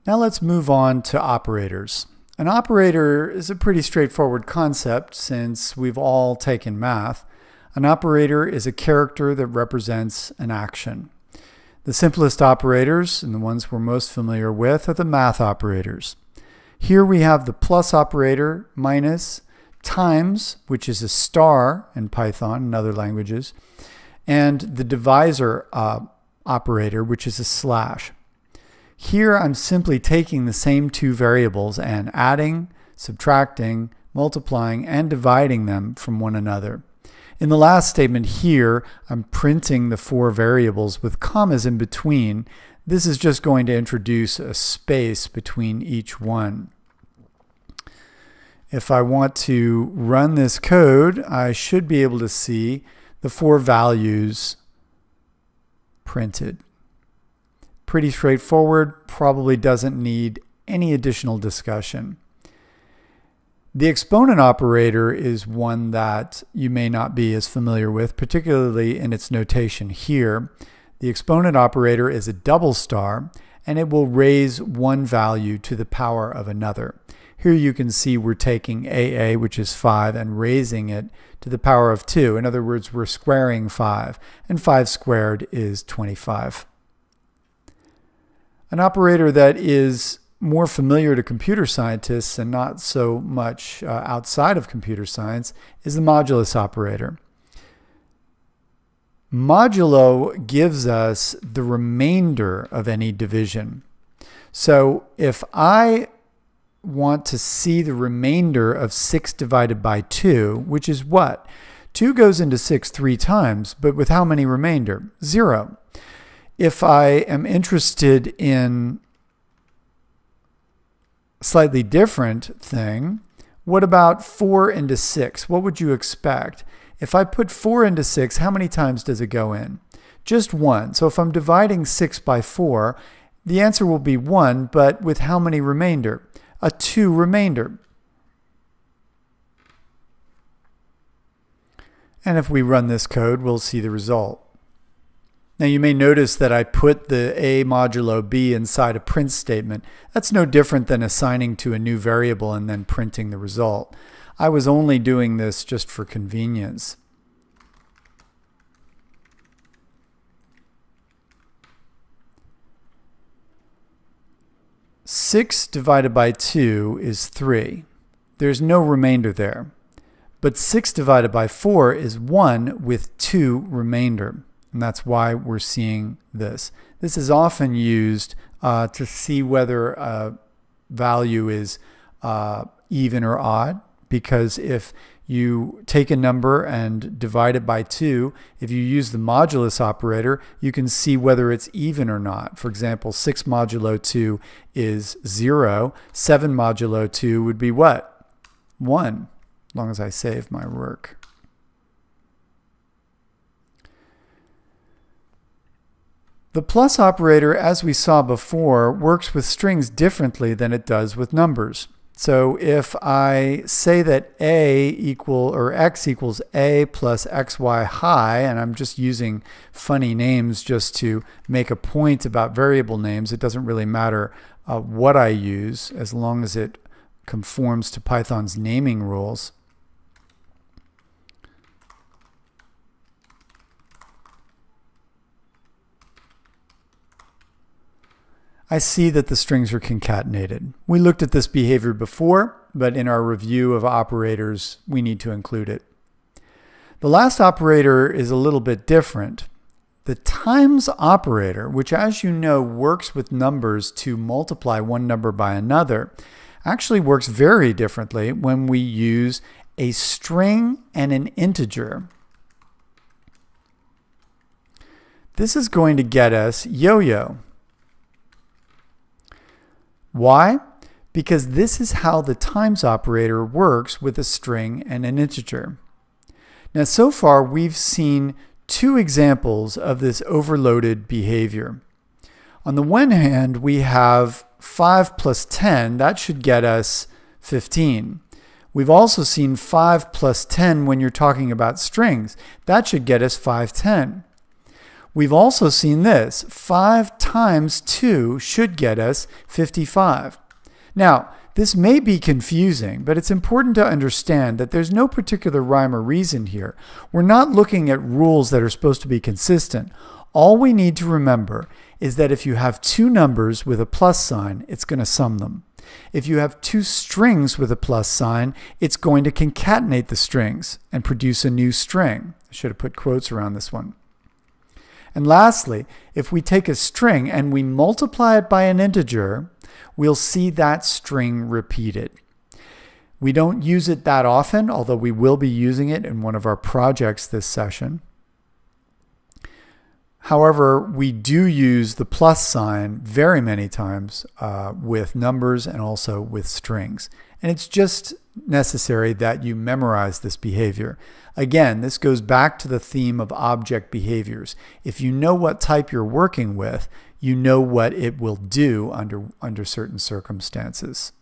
Now let's move on to operators. An operator is a pretty straightforward concept since we've all taken math. An operator is a character that represents an action. The simplest operators, and the ones we're most familiar with, are the math operators. Here we have the plus operator, minus, times, which is a star in Python and other languages, and the divisor operator, which is a slash. Here I'm simply taking the same two variables and adding, subtracting, multiplying, and dividing them from one another. In the last statement here, I'm printing the four variables with commas in between. This is just going to introduce a space between each one. If I want to run this code, I should be able to see the four values printed. Pretty straightforward, probably doesn't need any additional discussion. The exponent operator is one that you may not be as familiar with, particularly in its notation here. The exponent operator is a double star, and it will raise one value to the power of another. Here you can see we're taking AA, which is 5, and raising it to the power of 2. In other words, we're squaring 5, and 5 squared is 25. An operator that is more familiar to computer scientists and not so much outside of computer science is the modulus operator. Modulo gives us the remainder of any division. So if I want to see the remainder of 6 divided by 2, which is what? 2 goes into 6 3 times, but with how many remainder? 0. If I am interested in a slightly different thing, what about 4 into 6? What would you expect? If I put 4 into 6, how many times does it go in? Just 1. So if I'm dividing 6 by 4, the answer will be 1, but with how many remainder? A 2 remainder. And if we run this code, we'll see the result. Now you may notice that I put the A modulo B inside a print statement. That's no different than assigning to a new variable and then printing the result. I was only doing this just for convenience. Six divided by 2 is 3. There's no remainder there. But 6 divided by 4 is 1 with 2 remainder. And that's why we're seeing this. This is often used to see whether a value is even or odd, because if you take a number and divide it by 2, if you use the modulus operator, you can see whether it's even or not. For example, 6 modulo 2 is 0. 7 modulo 2 would be what? 1, as long as I save my work. The plus operator, as we saw before, works with strings differently than it does with numbers. So if I say that x equals a plus xy high, and I'm just using funny names just to make a point about variable names, it doesn't really matter what I use as long as it conforms to Python's naming rules. I see that the strings are concatenated. We looked at this behavior before, but in our review of operators, we need to include it. The last operator is a little bit different. The times operator, which as you know works with numbers to multiply one number by another, actually works very differently when we use a string and an integer. This is going to get us yo-yo. Why? Because this is how the times operator works with a string and an integer. Now, so far we've seen two examples of this overloaded behavior. On the one hand, we have 5 plus 10. That should get us 15. We've also seen 5 plus 10 when you're talking about strings. That should get us 510. We've also seen this. 5 times 2 should get us 55. Now, this may be confusing, but it's important to understand that there's no particular rhyme or reason here. We're not looking at rules that are supposed to be consistent. All we need to remember is that if you have two numbers with a plus sign, it's going to sum them. If you have two strings with a plus sign, it's going to concatenate the strings and produce a new string. I should have put quotes around this one. And lastly, if we take a string and we multiply it by an integer, we'll see that string repeated. We don't use it that often, although we will be using it in one of our projects this session. However, we do use the plus sign very many times with numbers and also with strings. And it's just necessary that you memorize this behavior. Again, this goes back to the theme of object behaviors. If you know what type you're working with, you know what it will do under certain circumstances.